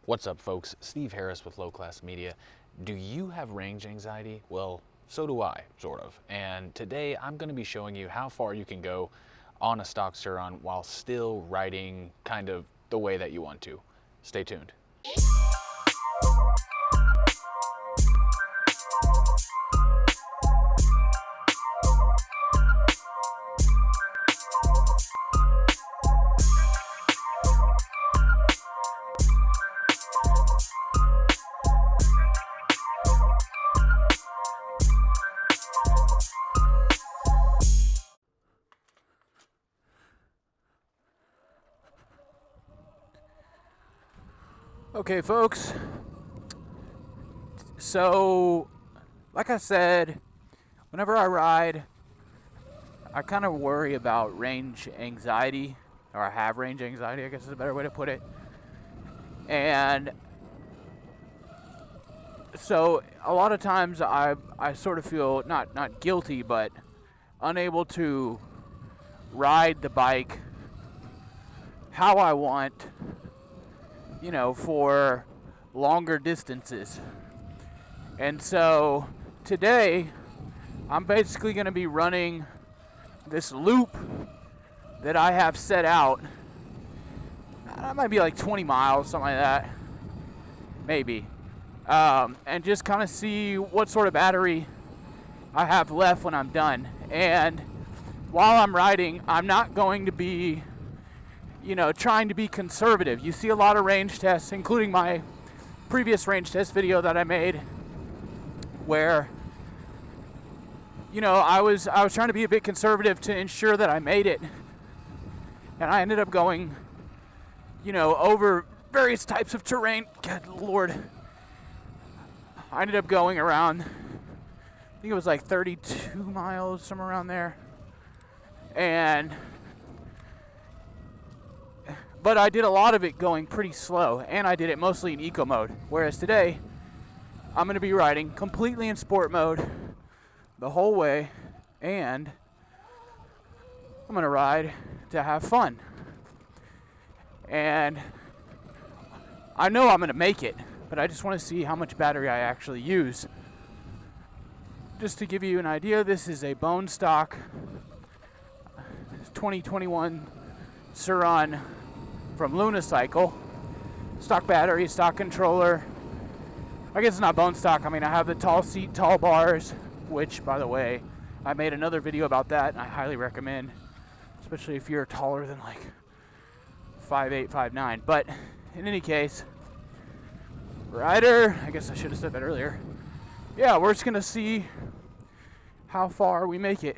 What's up, folks? Steve Harris with Low Class Media. Do you have range anxiety? Well, so do I, sort of. And today I'm going to be showing you how far you can go on a stock Surron while still riding kind of the way that you want to. Stay tuned. Okay, folks, so like I said, whenever I ride, I kind of worry about range anxiety, or I have range anxiety, I guess is a better way to put it. And so a lot of times I sort of feel not guilty, but unable to ride the bike how I want, you know, for longer distances. And so today I'm basically going to be running this loop that I have set out. That might be like 20 miles, something like that, maybe. And just kind of see what sort of battery I have left when I'm done. And while I'm riding, I'm not going to be, you know, trying to be conservative. You see a lot of range tests, including my previous range test video that I made, where, you know, I was trying to be a bit conservative to ensure that I made it. And I ended up going, you know, over various types of terrain. God Lord. I ended up going around, I think it was like 32 miles, somewhere around there. But I did a lot of it going pretty slow, and I did it mostly in eco mode. Whereas today, I'm going to be riding completely in sport mode the whole way, and I'm going to ride to have fun. And I know I'm going to make it, but I just want to see how much battery I actually use. Just to give you an idea, this is a bone stock 2021 Surron from Lunicycle. Stock battery, stock controller. I guess it's not bone stock. I mean, I have the tall seat, tall bars, which, by the way, I made another video about that, and I highly recommend, especially if you're taller than like 5'8", 5'9". But in any case, rider, I guess I should have said that earlier. Yeah, we're just gonna see how far we make it.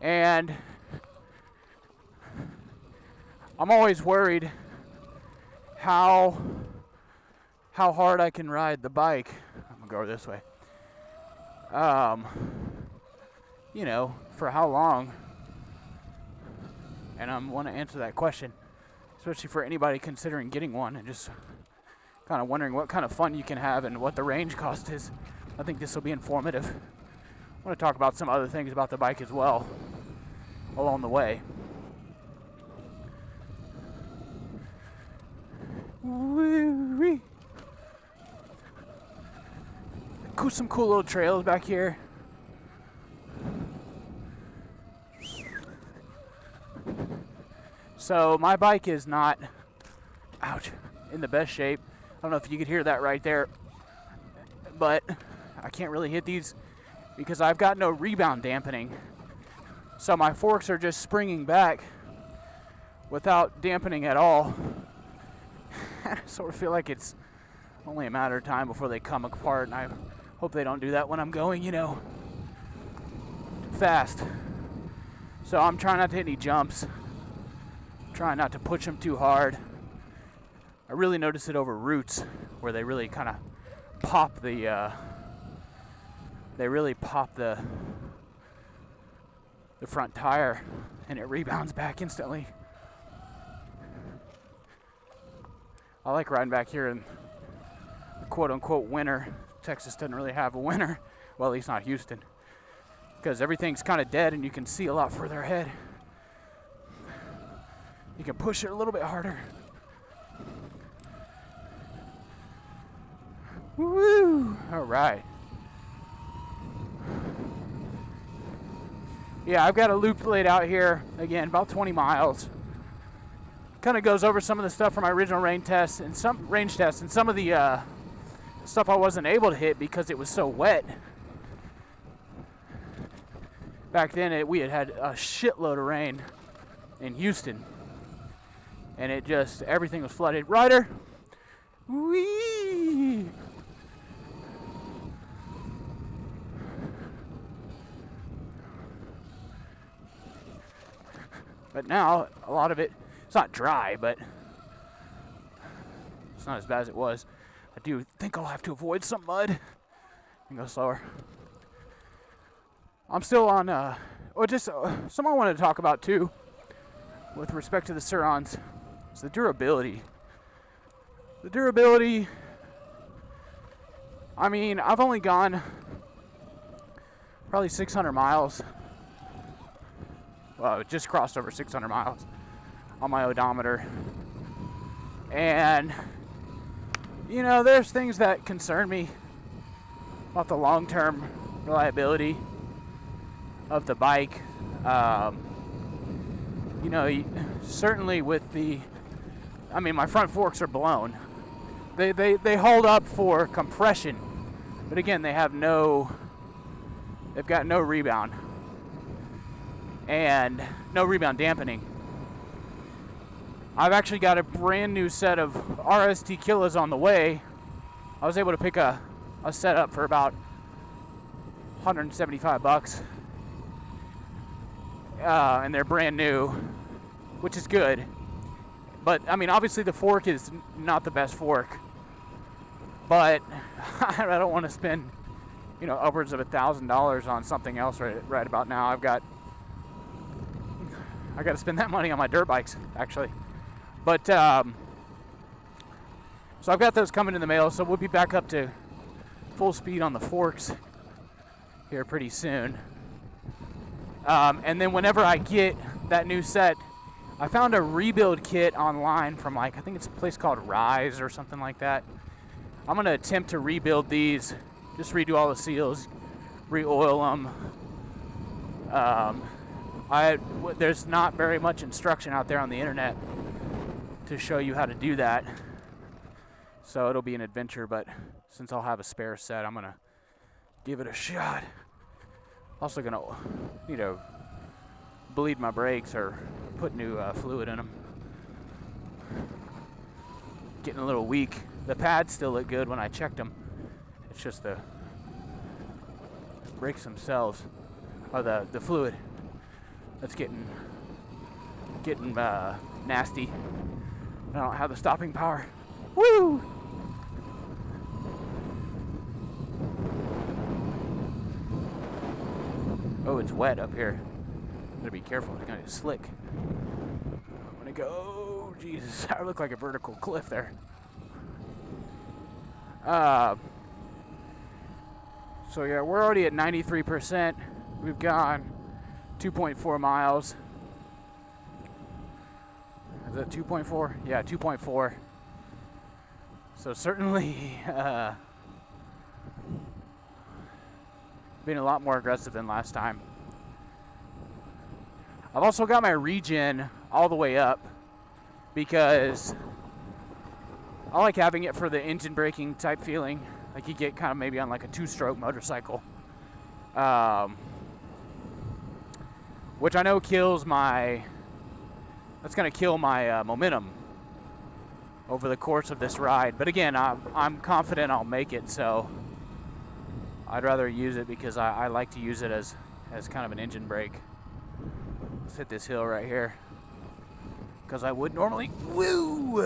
And I'm always worried how hard I can ride the bike. I'm gonna go this way. You know, for how long? And I want to answer that question, especially for anybody considering getting one and just kind of wondering what kind of fun you can have and what the range cost is. I think this will be informative. I want to talk about some other things about the bike as well along the way. Woo-wee. Some cool little trails back here. So my bike is not, ouch, in the best shape. I don't know if you could hear that right there, but I can't really hit these because I've got no rebound dampening. So my forks are just springing back without dampening at all. I sort of feel like it's only a matter of time before they come apart, and I hope they don't do that when I'm going, you know, fast. So I'm trying not to hit any jumps, trying not to push them too hard. I really notice it over roots where they really kind of pop the front tire, and it rebounds back instantly. I like riding back here in the quote-unquote winter. Texas doesn't really have a winter. Well, at least not Houston. Because everything's kind of dead and you can see a lot further ahead. You can push it a little bit harder. Woo! All right. Yeah, I've got a loop laid out here. Again, about 20 miles. Kind of goes over some of the stuff from my original range tests and some of the stuff I wasn't able to hit because it was so wet. Back then, we had a shitload of rain in Houston, and everything was flooded. Ryder, wee. But now a lot of it's not dry, but it's not as bad as it was. I do think I'll have to avoid some mud and go slower. I'm still on, something I wanted to talk about too, with respect to the Surrons, is the durability. The durability, I mean, I've only gone probably 600 miles. Well, it just crossed over 600 miles on my odometer. And, you know, there's things that concern me about the long-term reliability of the bike. You know, certainly with my front forks are blown. They hold up for compression, but again, they've got no rebound and no rebound dampening. I've actually got a brand new set of RST Killas on the way. I was able to pick a setup for about $175. And they're brand new, which is good. But, I mean, obviously the fork is not the best fork. But I don't want to spend, you know, upwards of $1,000 on something else right about now. I got to spend that money on my dirt bikes, actually. But, so I've got those coming in the mail, so we'll be back up to full speed on the forks here pretty soon. And then whenever I get that new set, I found a rebuild kit online from I think it's a place called Rise or something like that. I'm going to attempt to rebuild these, just redo all the seals, re-oil them. There's not very much instruction out there on the internet to show you how to do that. So it'll be an adventure, but since I'll have a spare set, I'm going to give it a shot. Also gonna need to bleed my brakes or put new fluid in them. Getting a little weak. The pads still look good when I checked them. It's just the brakes themselves, or the fluid, that's getting nasty. I don't have the stopping power. Woo! Oh, it's wet up here. Gotta be careful, it's gonna get slick. I'm gonna go, Jesus, I look like a vertical cliff there. So yeah, we're already at 93%. We've gone 2.4 miles. Is that 2.4? Yeah, 2.4. So certainly, being a lot more aggressive than last time. I've also got my regen all the way up because I like having it for the engine braking type feeling, like you get kind of maybe on like a two-stroke motorcycle, which I know kills that's going to kill my momentum over the course of this ride. But again, I'm confident I'll make it, so I'd rather use it because I like to use it as kind of an engine brake. Let's hit this hill right here because I would normally. Woo!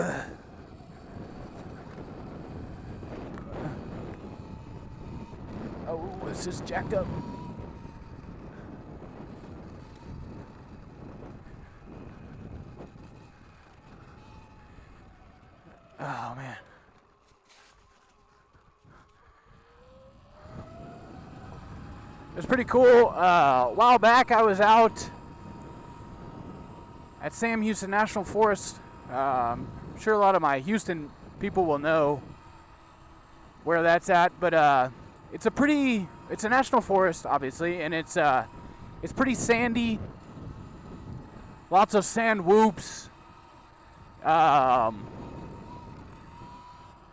Oh, this is jacked up. Oh, man. It was pretty cool. A while back, I was out at Sam Houston National Forest. I'm sure a lot of my Houston people will know where that's at, but it's a national forest, obviously, and it's pretty sandy. Lots of sand whoops. Kind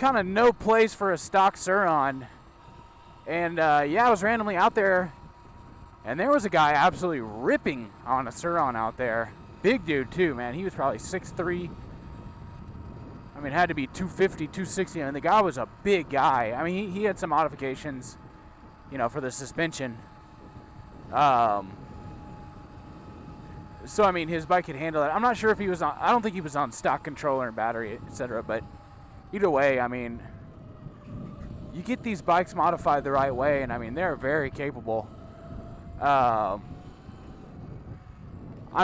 of no place for a stock Surron. And yeah, I was randomly out there, and there was a guy absolutely ripping on a Surron out there. Big dude too, man. He was probably 6'3". I mean, had to be 250, 260. I mean, the guy was a big guy. I mean, he had some modifications, you know, for the suspension. So, I mean, his bike could handle it. I'm not sure if he was on, I don't think he was on stock controller and battery, etc. But either way, I mean, you get these bikes modified the right way, and I mean, they're very capable. I'm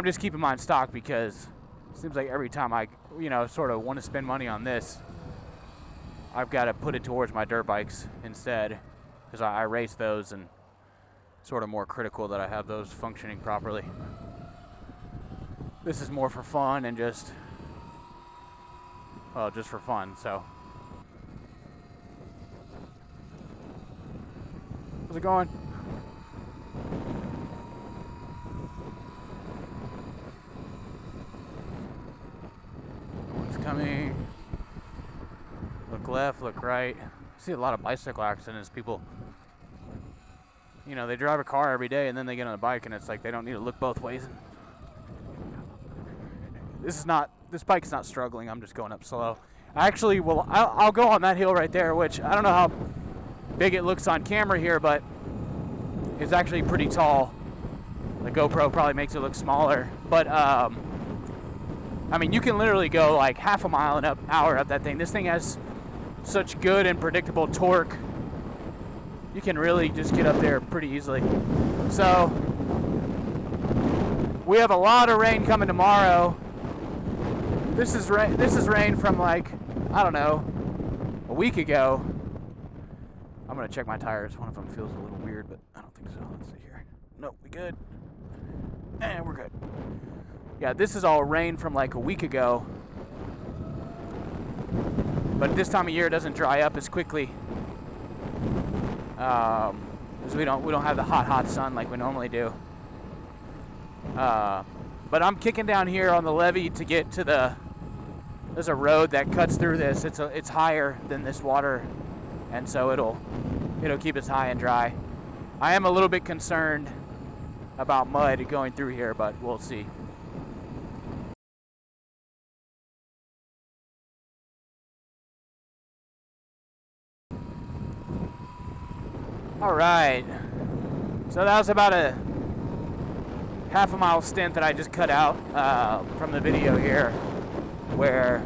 just keeping mine stock because it seems like every time I, you know, sort of want to spend money on this, I've got to put it towards my dirt bikes instead, because I race those and sort of more critical that I have those functioning properly. This is more for fun and just for fun, so. How's it going? One's coming. Look left, look right. I see a lot of bicycle accidents. People, you know, they drive a car every day and then they get on a bike and it's like they don't need to look both ways. This bike's not struggling. I'm just going up slow. Actually, well, I'll go on that hill right there, which I don't know how big it looks on camera here, but it's actually pretty tall. The GoPro probably makes it look smaller, but I mean, you can literally go like half a mile an hour up that thing. This thing has such good and predictable torque. You can really just get up there pretty easily. So we have a lot of rain coming tomorrow. This is rain from like, I don't know, a week ago. I'm gonna check my tires. One of them feels a little weird, but I don't think so. Let's see here. Nope, we good. And we're good. Yeah, this is all rain from like a week ago. But this time of year it doesn't dry up as quickly. Because we don't have the hot sun like we normally do. But I'm kicking down here on the levee to get to there's a road that cuts through this. It's higher than this water, and so it'll keep us high and dry. I am a little bit concerned about mud going through here, but we'll see. All right, so that was about a half a mile stint that I just cut out from the video here, where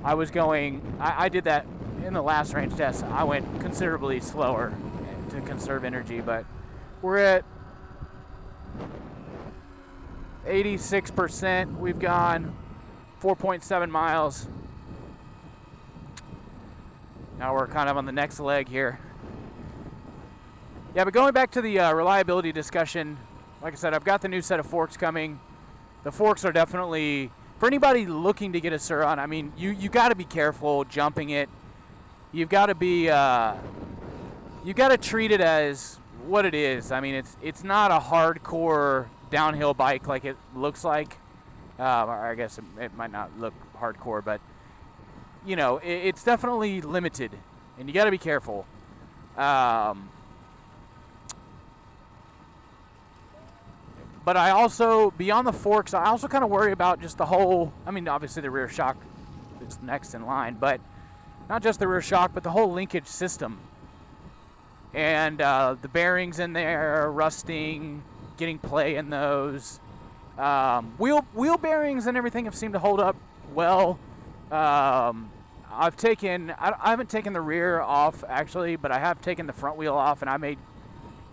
I was going, I did that in the last range test. I went considerably slower to conserve energy, but we're at 86%. We've gone 4.7 miles. Now we're kind of on the next leg here. Yeah, but going back to the reliability discussion, like I said, I've got the new set of forks coming. The forks are definitely, for anybody looking to get a Surron, I mean, you got to be careful jumping it. You've got to be, you got to treat it as what it is. I mean, it's not a hardcore downhill bike like it looks like. Or I guess it might not look hardcore, but you know, it's definitely limited, and you got to be careful. But I also, beyond the forks, I also kind of worry about just the whole, I mean, obviously the rear shock is next in line, but not just the rear shock, but the whole linkage system. And the bearings in there, rusting, getting play in those. Wheel bearings and everything have seemed to hold up well. I haven't taken the rear off, actually, but I have taken the front wheel off, and I made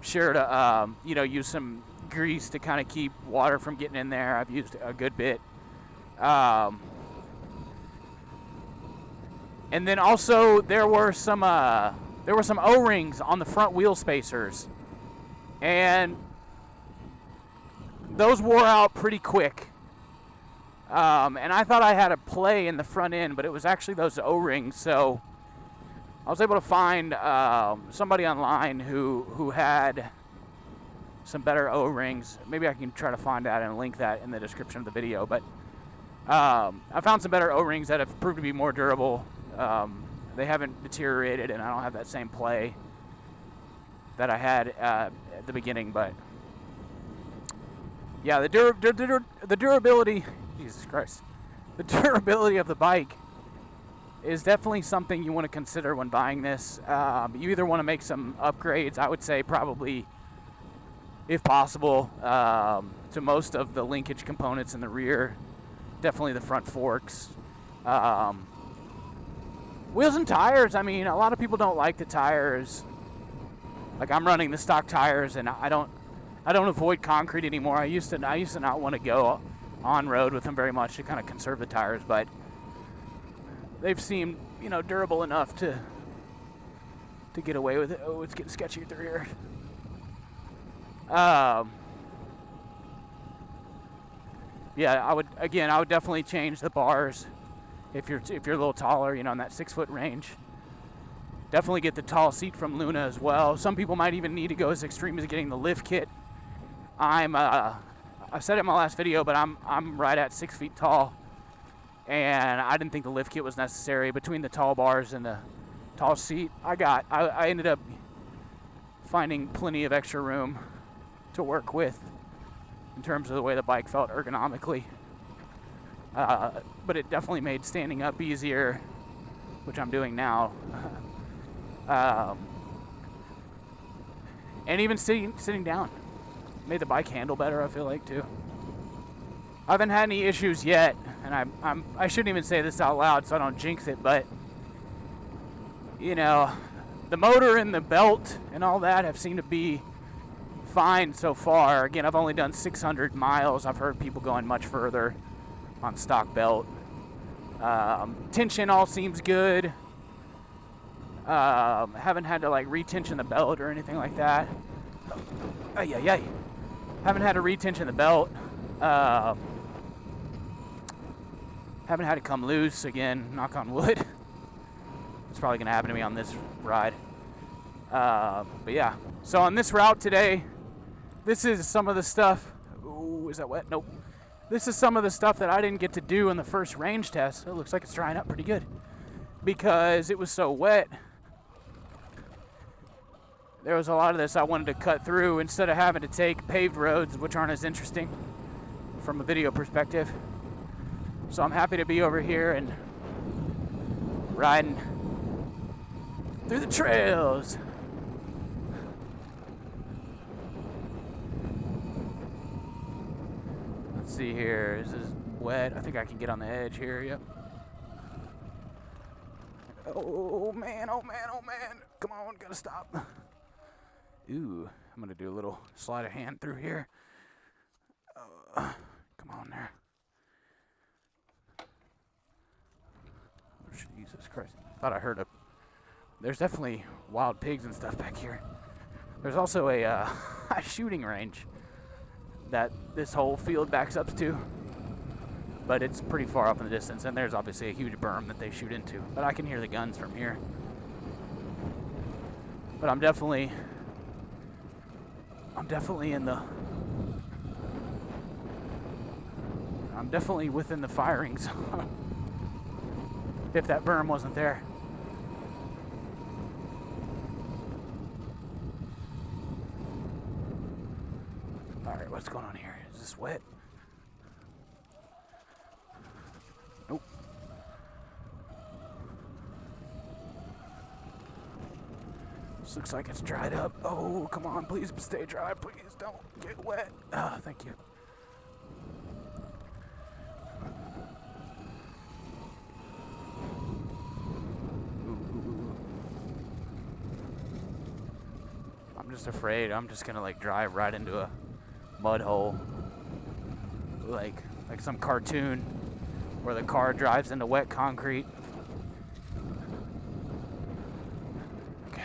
sure to, use some grease to kind of keep water from getting in there. I've used a good bit. And then also there were some O-rings on the front wheel spacers, and those wore out pretty quick. And I thought I had a play in the front end, but it was actually those O-rings. So I was able to find somebody online who had some better O-rings. Maybe I can try to find that and link that in the description of the video. But I found some better O-rings that have proved to be more durable. They haven't deteriorated, and I don't have that same play that I had at the beginning. But yeah, the durability, Jesus Christ, the durability of the bike is definitely something you want to consider when buying this. You either want to make some upgrades, I would say probably, if possible, to most of the linkage components in the rear, definitely the front forks. Wheels and tires, I mean, a lot of people don't like the tires. Like, I'm running the stock tires, and I don't avoid concrete anymore. I used to not want to go on road with them very much to kind of conserve the tires, but they've seemed, durable enough to get away with it. Oh, it's getting sketchy through here. Yeah, I would definitely change the bars if you're a little taller, in that 6 foot range. Definitely get the tall seat from Luna as well. Some people might even need to go as extreme as getting the lift kit. I said it in my last video, but I'm right at 6 feet tall, and I didn't think the lift kit was necessary. Between the tall bars and the tall seat, I ended up finding plenty of extra room to work with in terms of the way the bike felt ergonomically. But it definitely made standing up easier, which I'm doing now. And even sitting down made the bike handle better, I feel like, too. I haven't had any issues yet, and I shouldn't even say this out loud so I don't jinx it, but the motor and the belt and all that have seemed to be fine so far. Again, I've only done 600 miles. I've heard people going much further on stock belt. Tension all seems good. Haven't had to retension the belt or anything like that. Haven't had to retension the belt. Haven't had to come loose again, knock on wood. It's probably gonna happen to me on this ride. But yeah, so on this route today, this is some of the stuff. Ooh, is that wet? Nope. This is some of the stuff that I didn't get to do in the first range test. It looks like it's drying up pretty good because it was so wet. There was a lot of this I wanted to cut through instead of having to take paved roads, which aren't as interesting from a video perspective. So I'm happy to be over here and riding through the trails. Let's see here. This is wet. I think I can get on the edge here. Yep. Oh man, oh man, oh man. Come on, gotta stop. Ooh, I'm gonna do a little sleight of hand through here. Come on there. Oh, Jesus Christ. Thought I heard there's definitely wild pigs and stuff back here. There's also a shooting range that this whole field backs up to, but it's pretty far off in the distance, and there's obviously a huge berm that they shoot into, but I can hear the guns from here. But I'm definitely within the firing zone if that berm wasn't there. Alright, what's going on here? Is this wet? Nope. This looks like it's dried up. Oh, come on, please stay dry. Please don't get wet. Ah, thank you. I'm just afraid I'm just gonna drive right into a mud hole, like some cartoon where the car drives into wet concrete. Okay.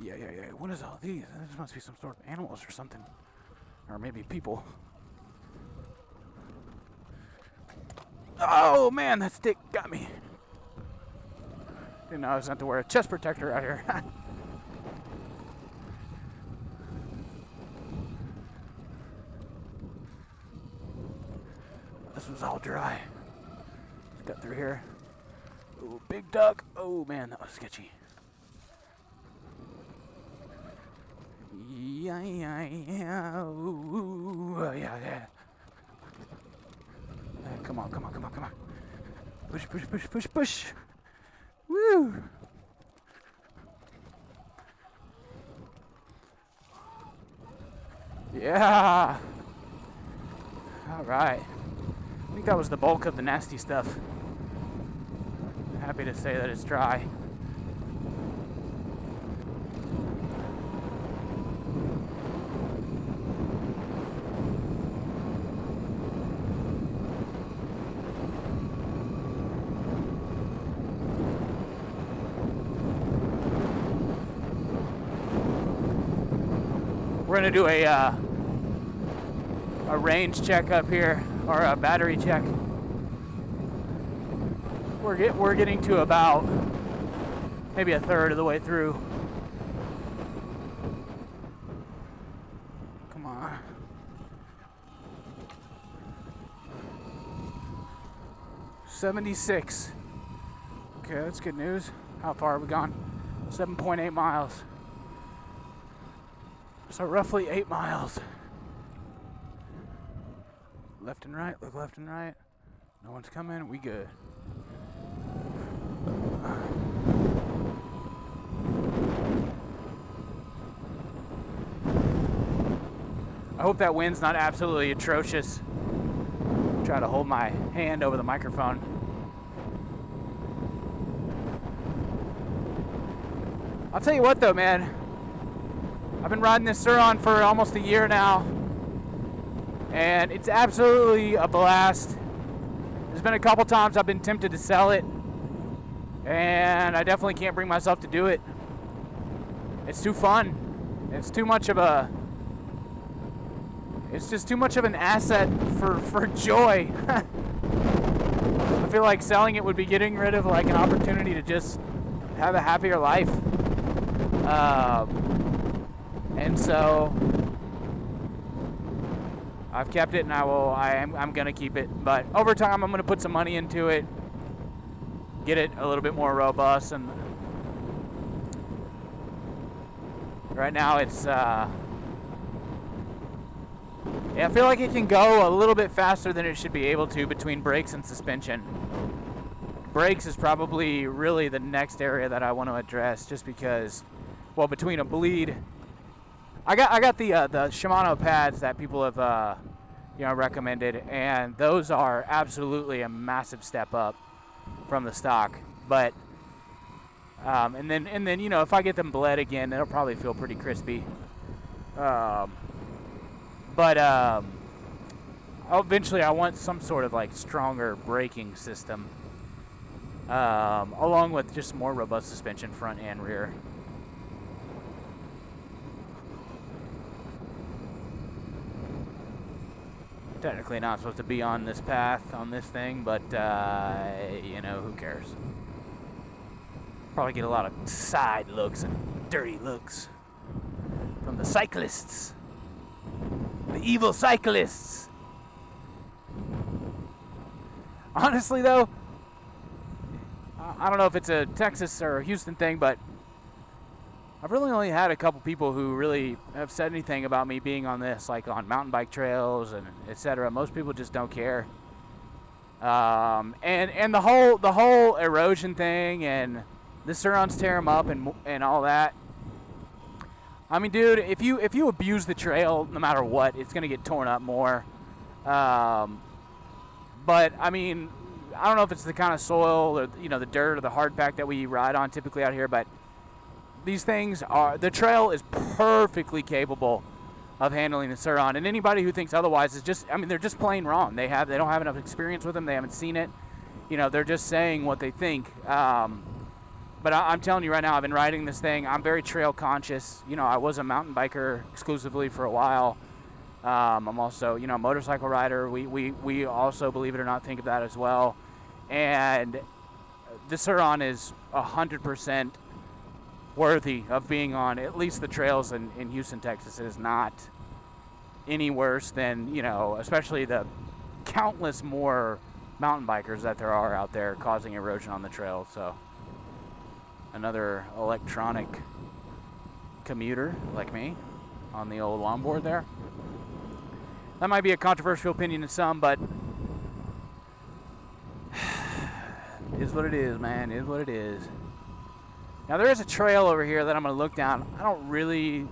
Yeah. What is all these? This must be some sort of animals or something, or maybe people. Oh man, that stick got me. Didn't know I was going to wear a chest protector out here. This was all dry. Got through here. Ooh, big duck. Oh man, that was sketchy. Yeah. Ooh, yeah. Come on. Push. Woo! Yeah! Alright. I think that was the bulk of the nasty stuff. Happy to say that it's dry. We're gonna do a range check up here, or a battery check. We're getting to about maybe a third of the way through. Come on. $76. Okay, that's good news. How far have we gone? 7.8 miles. So roughly 8 miles. Left and right, look left and right. No one's coming, we good. I hope that wind's not absolutely atrocious. Try to hold my hand over the microphone. I'll tell you what though, man. I've been riding this Surron for almost a year now, and it's absolutely a blast. There's been a couple times I've been tempted to sell it, and I definitely can't bring myself to do it. It's too fun. It's too much of a... It's just too much of an asset for joy. I feel like selling it would be getting rid of like an opportunity to just have a happier life. And so I've kept it, and I'm gonna keep it. But over time, I'm gonna put some money into it, get it a little bit more robust. And right now, it's yeah, I feel like it can go a little bit faster than it should be able to between brakes and suspension. Brakes is probably really the next area that I want to address, just because, well, between a bleed. I got the Shimano pads that people have recommended, and those are absolutely a massive step up from the stock. But and then if I get them bled again, it'll probably feel pretty crispy. But eventually I want some sort of like stronger braking system, along with just more robust suspension front and rear. Technically not supposed to be on this path, on this thing, but, who cares? Probably get a lot of side looks and dirty looks from the cyclists. The evil cyclists. Honestly, though, I don't know if it's a Texas or a Houston thing, but I've really only had a couple people who really have said anything about me being on this, like on mountain bike trails and etc. Most people just don't care. And the whole erosion thing and the Surrons tear them up and all that. I mean, dude, if you abuse the trail, no matter what, it's gonna get torn up more. But I mean, I don't know if it's the kind of soil or the dirt or the hard pack that we ride on typically out here, but these things the trail is perfectly capable of handling the Surron, and anybody who thinks otherwise is they're just plain wrong. They don't have enough experience with them. They haven't seen it. They're just saying what they think. But I'm telling you right now, I've been riding this thing. I'm very trail conscious. I was a mountain biker exclusively for a while, I'm also, a motorcycle rider. We also, believe it or not, think of that as well. And the Surron is 100% worthy of being on at least the trails in Houston, Texas. It is not any worse than, especially the countless more mountain bikers that there are out there causing erosion on the trail. So another electronic commuter like me on the old longboard there. That might be a controversial opinion to some, but is what it is, man. Is what it is. Now there is a trail over here that I'm going to look down. I don't really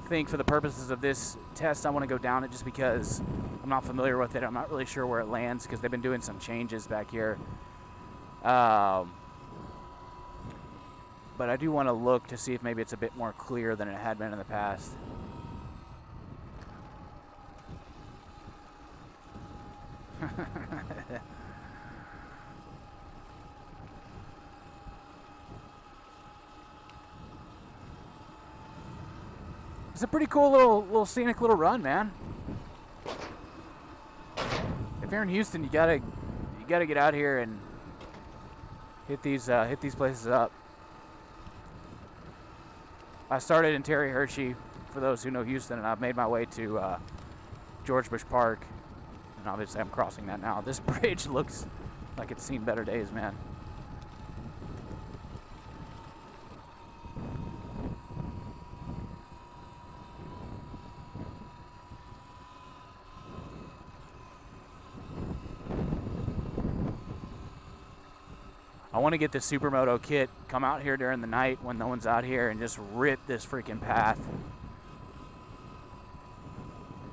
think for the purposes of this test I want to go down it just because I'm not familiar with it. I'm not really sure where it lands because they've been doing some changes back here. But I do want to look to see if maybe it's a bit more clear than it had been in the past. It's a pretty cool little scenic little run, man. If you're in Houston, you gotta get out here and hit these places up. I started in Terry Hershey, for those who know Houston, and I've made my way to George Bush Park, and obviously I'm crossing that now. This bridge looks like it's seen better days, man. I want to get the Supermoto kit, come out here during the night when no one's out here and just rip this freaking path.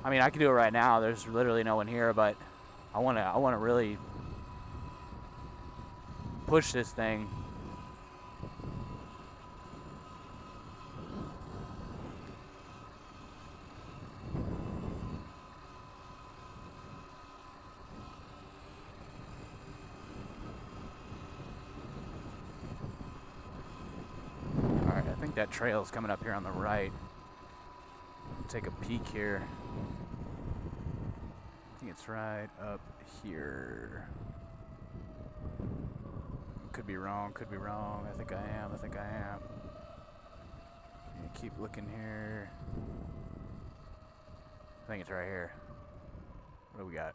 I mean, I can do it right now. There's literally no one here, but I want to really push this thing. That trail is coming up here on the right. Take a peek here. I think it's right up here. Could be wrong, could be wrong. I think I am. Keep looking here. I think it's right here. What do we got?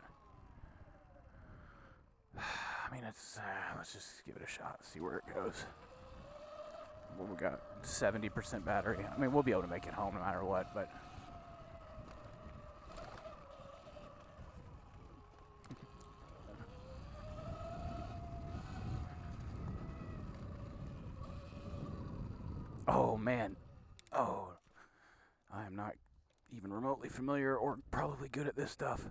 I mean, let's just give it a shot, see where it goes. Well, we got 70% battery. I mean, we'll be able to make it home no matter what, but oh man, I am not even remotely familiar or probably good at this stuff.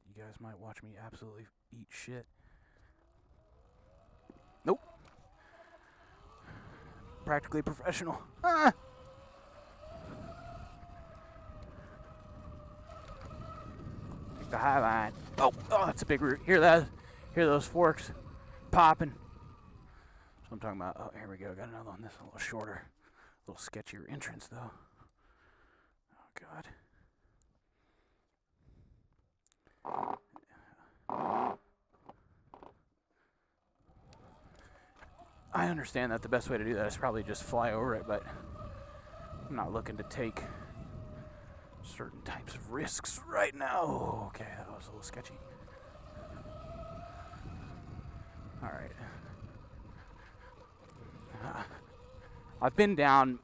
You guys might watch me absolutely eat shit. Nope. Practically professional. Ah! Take the high line. Oh, that's a big root. Hear that? Hear those forks popping? That's what I'm talking about. Oh, here we go. Got another one. This is a little shorter. A little sketchier entrance, though. Oh, God. I understand that the best way to do that is probably just fly over it, but I'm not looking to take certain types of risks right now. Okay, that was a little sketchy. All right. I've been down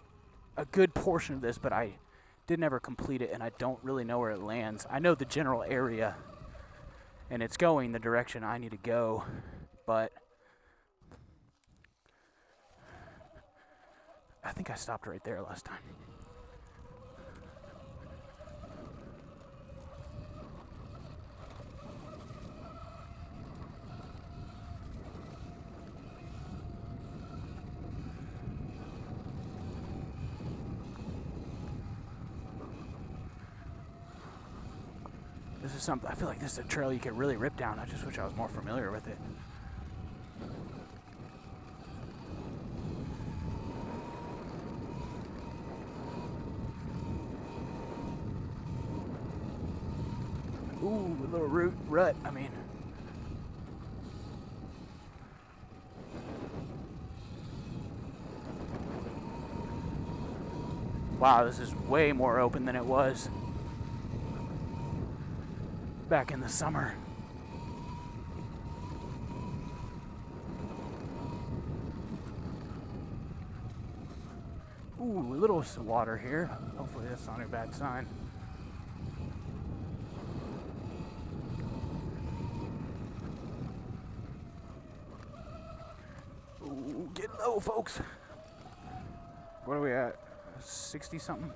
a good portion of this, but I did never complete it, and I don't really know where it lands. I know the general area, and it's going the direction I need to go, but I think I stopped right there last time. This is something, I feel like this is a trail you could really rip down. I just wish I was more familiar with it. Ooh, a little rut, I mean. Wow, this is way more open than it was back in the summer. Ooh, a little water here. Hopefully that's not a bad sign. Ooh, get low, folks. What are we at? 60 something?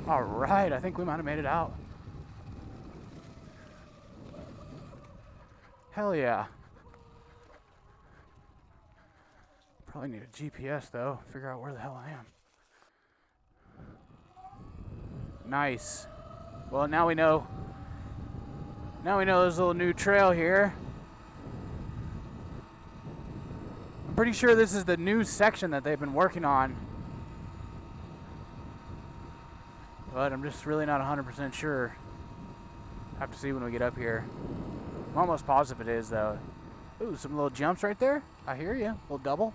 All right, I think we might have made it out. Hell yeah. Probably need a GPS though, figure out where the hell I am. Nice. Well, now we know there's a little new trail here. I'm pretty sure this is the new section that they've been working on. But I'm just really not 100% sure. Have to see when we get up here. I'm almost positive it is though. Ooh, some little jumps right there. I hear you. A little double.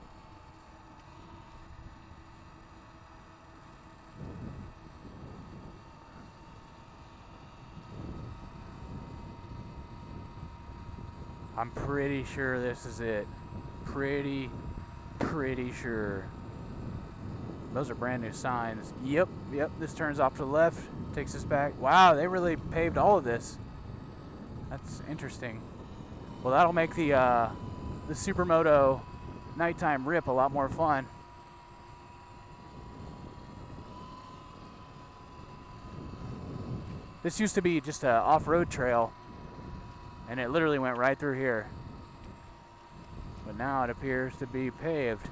I'm pretty sure this is it. Pretty sure. Those are brand new signs. Yep, this turns off to the left, takes us back. Wow, they really paved all of this. That's interesting. Well, that'll make the Supermoto nighttime rip a lot more fun. This used to be just an off-road trail, and it literally went right through here. But now it appears to be paved.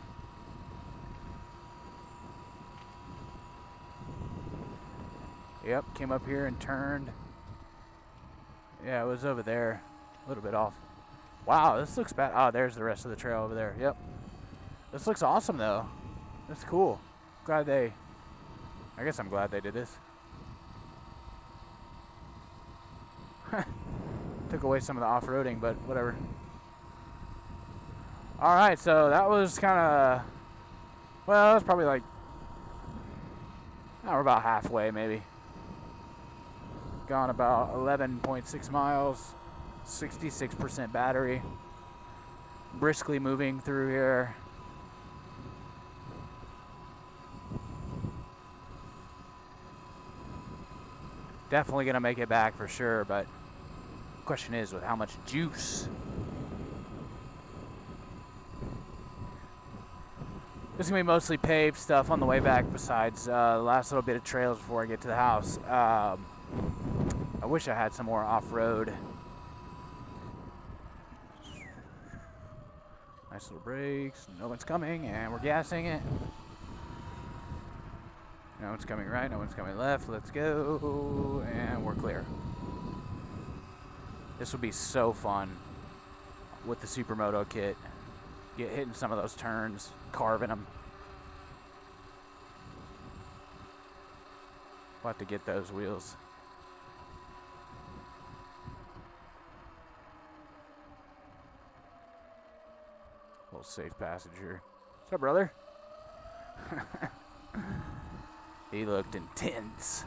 Yep, came up here and turned. Yeah, it was over there. A little bit off. Wow, this looks bad. Oh, there's the rest of the trail over there. Yep. This looks awesome, though. That's cool. I guess I'm glad they did this. Took away some of the off-roading, but whatever. Alright, so that was kind of... Well, that's probably like... we're about halfway, maybe. Gone about 11.6 miles, 66% battery. Briskly moving through here. Definitely gonna make it back for sure, but the question is with how much juice. This is gonna be mostly paved stuff on the way back besides the last little bit of trails before I get to the house. I wish I had some more off-road. Nice little brakes. No one's coming, and we're gassing it. No one's coming right, no one's coming left. Let's go, and we're clear. This will be so fun with the Supermoto kit. Hitting some of those turns, carving them. We'll have to get those wheels. Little safe passenger. What's up, brother? He looked intense.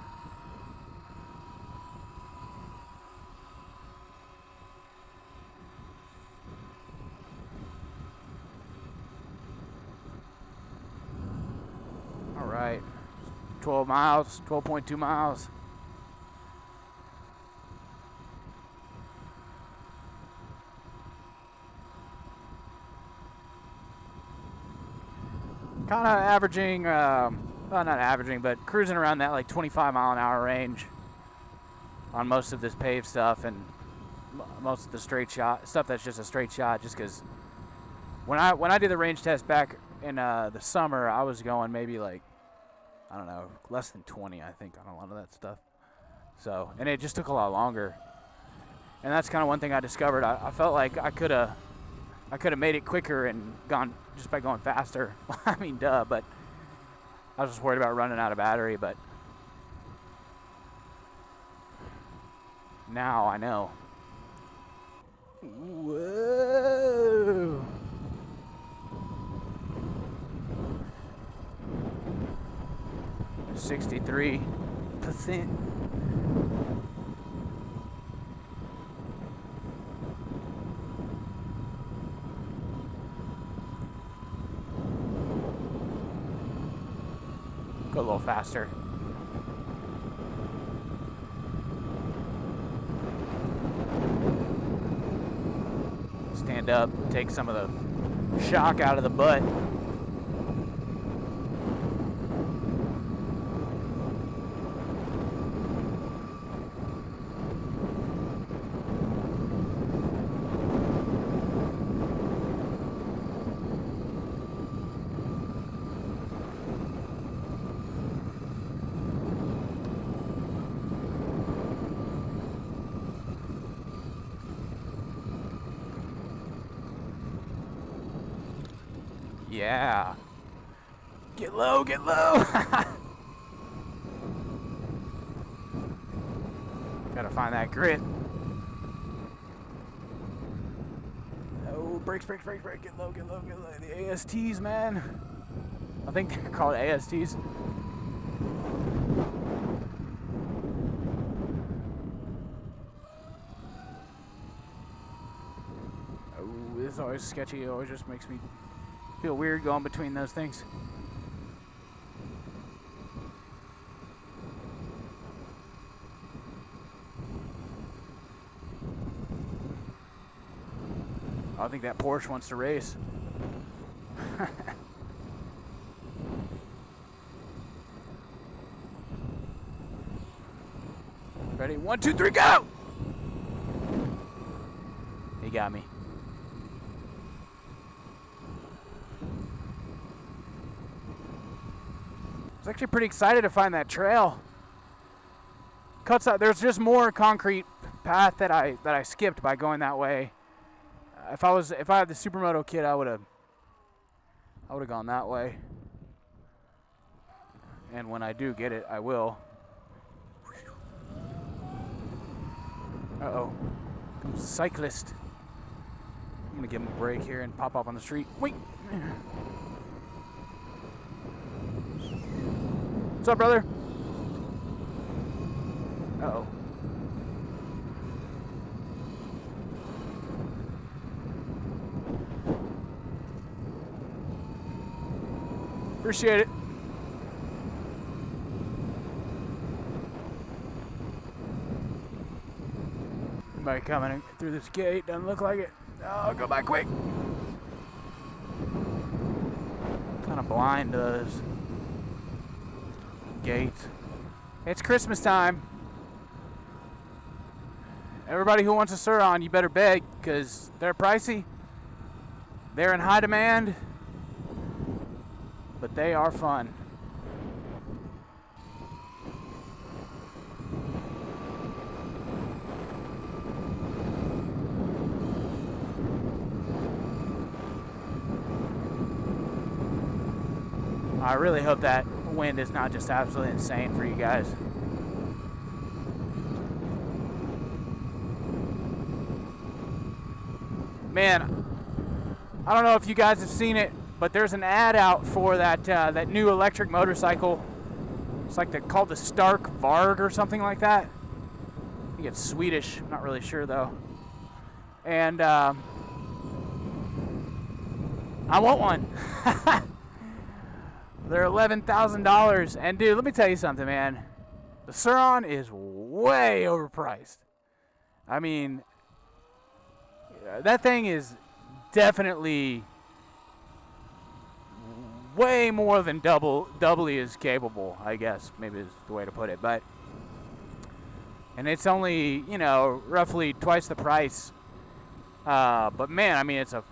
All right. 12 miles, 12.2 miles. Kind of averaging, well, not averaging, but cruising around that like 25 mile an hour range on most of this paved stuff and most of the straight shot stuff that's just a straight shot. Just because when I did the range test back in the summer, I was going maybe like, I don't know, less than 20, I think, on a lot of that stuff. So, and it just took a lot longer. And that's kind of one thing I discovered. I felt like I could have made it quicker and gone just by going faster. I mean, duh, but I was just worried about running out of battery, but now I know. Whoa. %. Go a little faster. Stand up, take some of the shock out of the butt. Yeah. Get low, get low. Gotta find that grit. Oh, brakes, brakes, brakes, brakes. Get low, get low, get low. The ASTs, man. I think they're called ASTs. Oh, this is always sketchy. It always just makes me feel weird going between those things. I think that Porsche wants to race. Ready? 1, 2, 3, go! He got me. I was actually pretty excited to find that trail. Cuts out. There's just more concrete path that I skipped by going that way. If I had the Supermoto kit, I would have gone that way. And when I do get it, I will. Uh-oh. Comes a cyclist. I'm gonna give him a break here and pop off on the street. Wait. What's up, brother? Uh-oh. Appreciate it. Anybody coming through this gate? Doesn't look like it. Oh, go back quick. Kind of blind to those gates. It's Christmas time. Everybody who wants a Surron, you better beg, because they're pricey. They're in high demand, but they are fun. I really hope that wind is not just absolutely insane for you guys. Man, I don't know if you guys have seen it, but there's an ad out for that new electric motorcycle. It's like called the Stark Varg or something like that. I think it's Swedish. I'm not really sure though. And I want one. They're $11,000. And dude, let me tell you something, man. The Surron is way overpriced. I mean, that thing is definitely way more than doubly as capable, I guess, maybe is the way to put it. And it's only, roughly twice the price. But man, I mean, it's a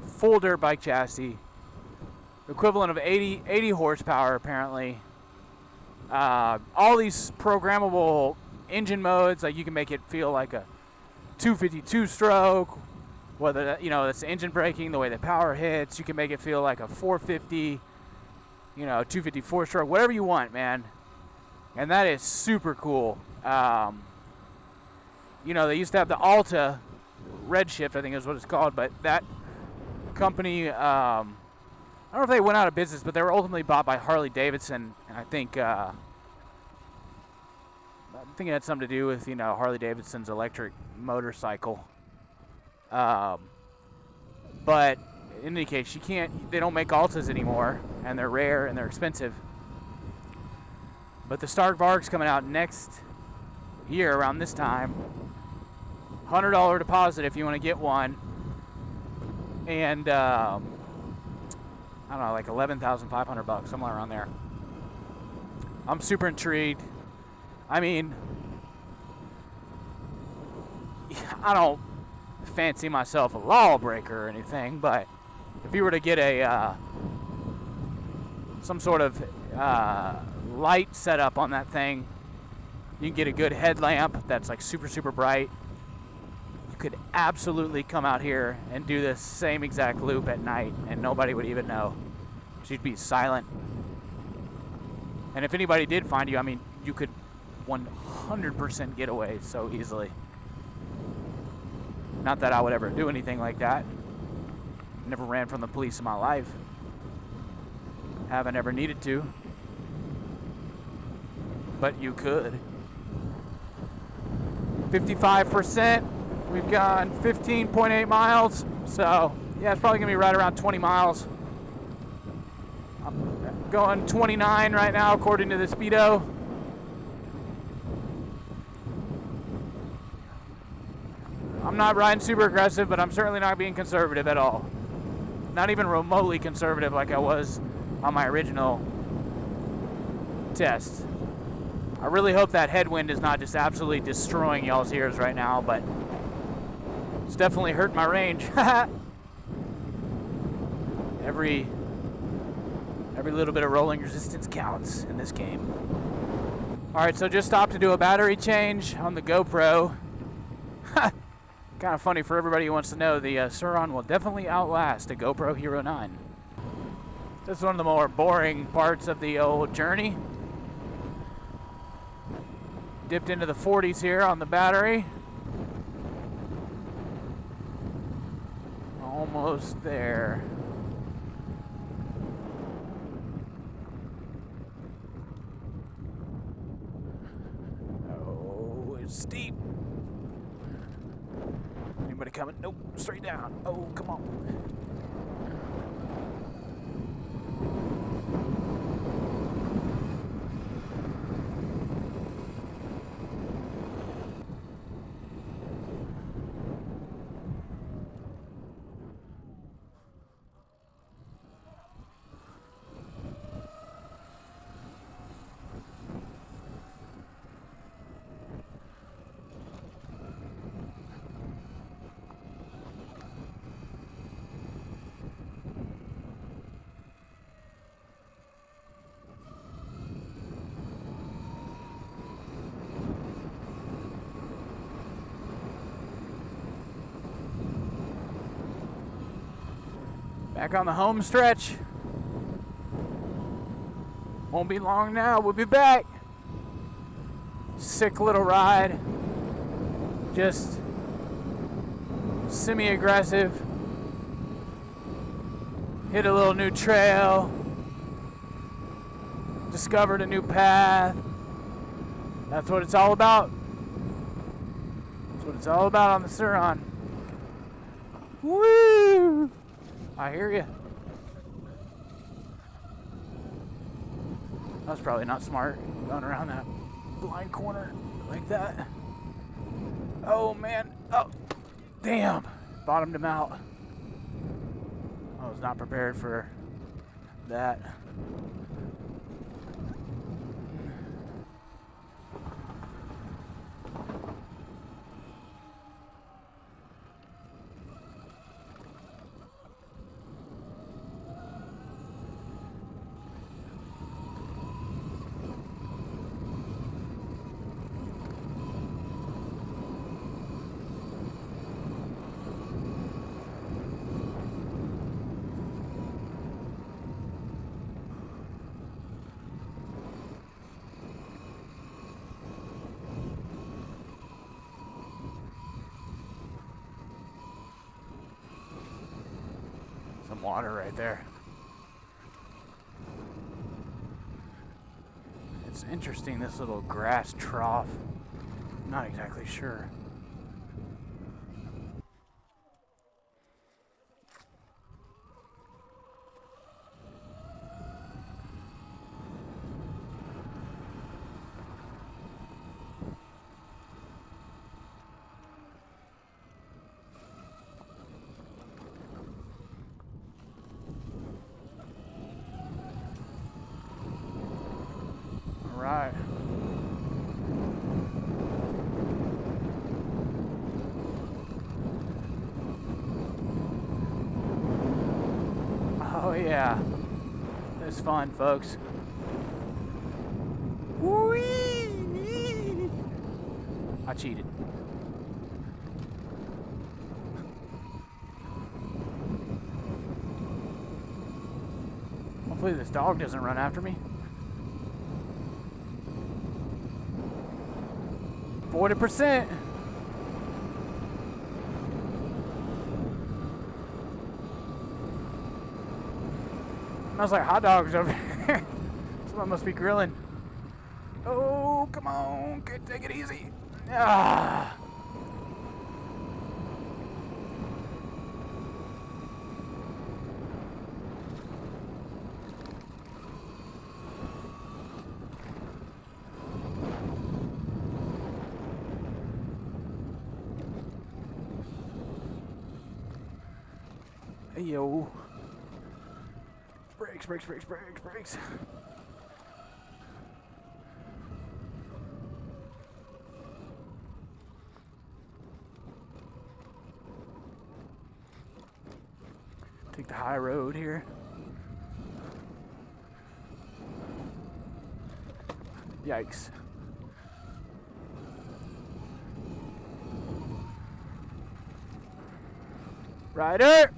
full dirt bike chassis, equivalent of 80 horsepower apparently. All these programmable engine modes, like you can make it feel like a 252 stroke, whether that, that's engine braking, the way the power hits. You can make it feel like a 450, 254 stroke, whatever you want, man. And that is super cool. They used to have the Alta Redshift, I think is what it's called, but that company, I don't know if they went out of business, but they were ultimately bought by Harley Davidson, and I think it had something to do with, Harley Davidson's electric motorcycle. But in any case, they don't make Altas anymore, and they're rare and they're expensive. But the Stark Varg's coming out next year around this time. $100 deposit if you want to get one. And, I don't know, like $11,500, somewhere around there. I'm super intrigued. I mean, I don't fancy myself a lawbreaker or anything, but if you were to get some sort of light setup on that thing, you can get a good headlamp that's like super, super bright. You could absolutely come out here and do this same exact loop at night and nobody would even know. You'd be silent. And if anybody did find you, I mean, you could 100% get away so easily. Not that I would ever do anything like that. Never ran from the police in my life. Haven't ever needed to. But you could. 55%. We've gone 15.8 miles. So, yeah, it's probably going to be right around 20 miles. I'm going 29 right now, according to the Speedo. I'm not riding super aggressive, but I'm certainly not being conservative at all. Not even remotely conservative like I was on my original test. I really hope that headwind is not just absolutely destroying y'all's ears right now, but it's definitely hurting my range. Every little bit of rolling resistance counts in this game. Alright, so just stopped to do a battery change on the GoPro. Kind of funny for everybody who wants to know, the Surron will definitely outlast a GoPro Hero 9. This is one of the more boring parts of the old journey. Dipped into the 40s here on the battery. Almost there. Oh, it's steep. Anybody coming? Nope, straight down. Oh, come on. Back on the home stretch. Won't be long now, we'll be back. Sick little ride. Just semi-aggressive. Hit a little new trail. Discovered a new path. That's what it's all about. That's what it's all about on the Surron. Woo! I hear you. That's probably not smart, going around that blind corner like that. Oh man, oh, damn, bottomed him out. I was not prepared for that. some water right there. It's interesting, this little grass trough. Not exactly sure. Right. Oh yeah, it's fun, folks. Whee! I cheated. Hopefully this dog doesn't run after me. 40%. Smells like hot dogs over here. Someone must be grilling. Oh, come on, take it easy. Ah. Hey, yo. Brakes. Take the high road here. Yikes. Rider!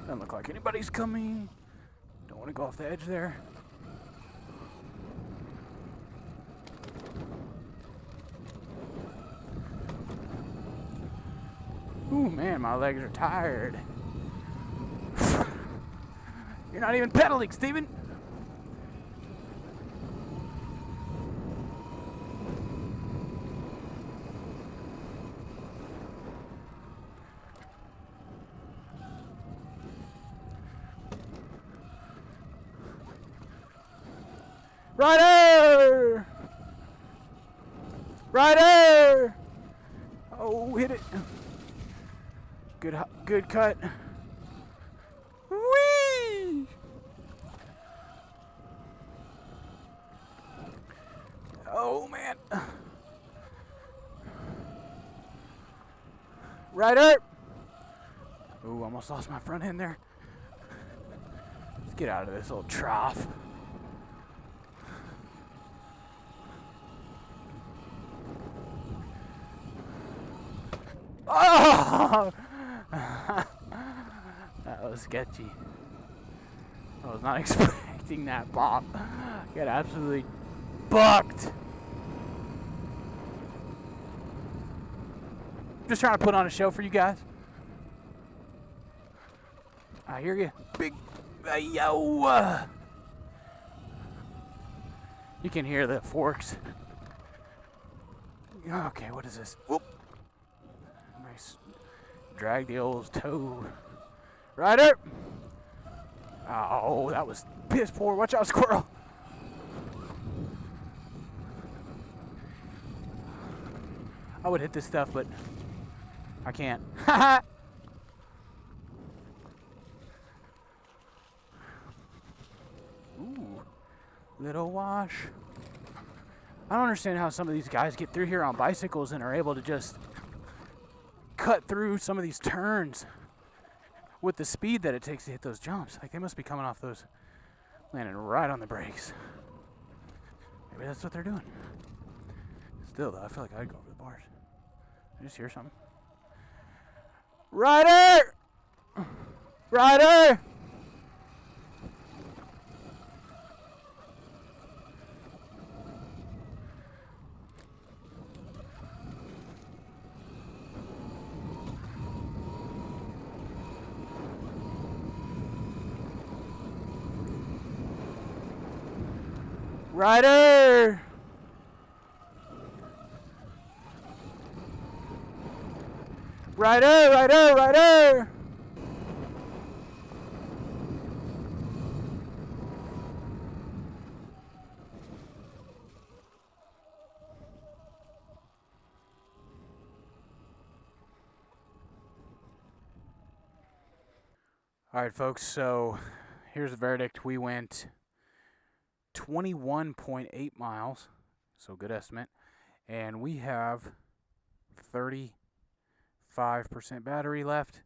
Doesn't look like anybody's coming. Don't want to go off the edge there. Ooh, man, my legs are tired. You're not even pedaling, Steven. Rider! Rider! Oh, hit it. Good cut. Whee! Oh, man. Rider! Ooh, almost lost my front end there. Let's get out of this little trough. Oh! That was sketchy. I was not expecting that pop. Got absolutely bucked. Just trying to put on a show for you guys. I hear you. Big yo. You can hear the forks. Okay, what is this? Whoop. Nice. Drag the old toe. Rider! Oh, that was piss poor. Watch out, squirrel. I would hit this stuff, but I can't. Ooh, little wash. I don't understand how some of these guys get through here on bicycles and are able to just cut through some of these turns with the speed that it takes to hit those jumps. Like, they must be coming off those, landing right on the brakes. Maybe that's what they're doing. Still, though, I feel like I'd go over the bars. I just hear something. Rider! Rider! Rider! Rider, rider, rider! Alright folks, so here's the verdict. We went 21.8 miles, so good estimate, and we have 35% battery left.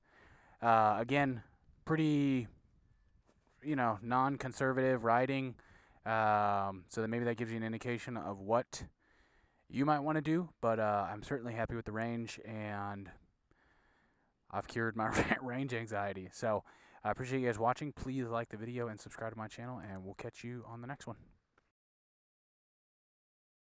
Again, pretty, non-conservative riding, so that maybe that gives you an indication of what you might want to do, but I'm certainly happy with the range, and I've cured my range anxiety. So I appreciate you guys watching. Please like the video and subscribe to my channel, and we'll catch you on the next one.